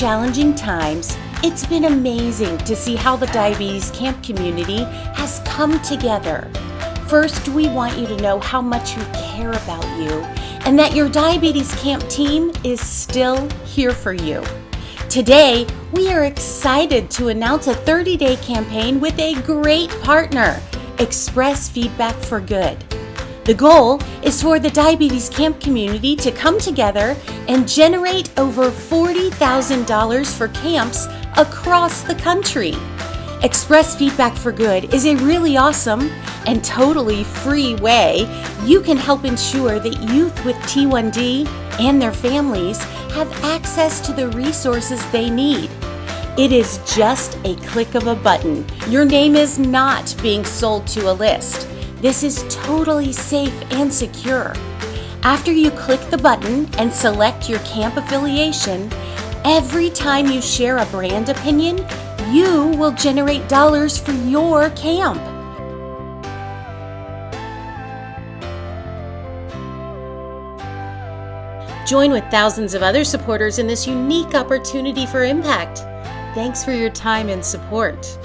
challenging times, it's been amazing to see how the diabetes camp community has come together. First, we want you to know how much we care about you and that your diabetes camp team is still here for you. Today, we are excited to announce a 30-day campaign with a great partner, Express Feedback for Good. The goal is for the diabetes camp community to come together and generate over $40,000 for camps across the country. Express Feedback for Good is a really awesome and totally free way you can help ensure that youth with T1D and their families have access to the resources they need. It is just a click of a button. Your name is not being sold to a list. This is totally safe and secure. After you click the button and select your camp affiliation, every time you share a brand opinion, you will generate dollars for your camp. Join with thousands of other supporters in this unique opportunity for impact. Thanks for your time and support.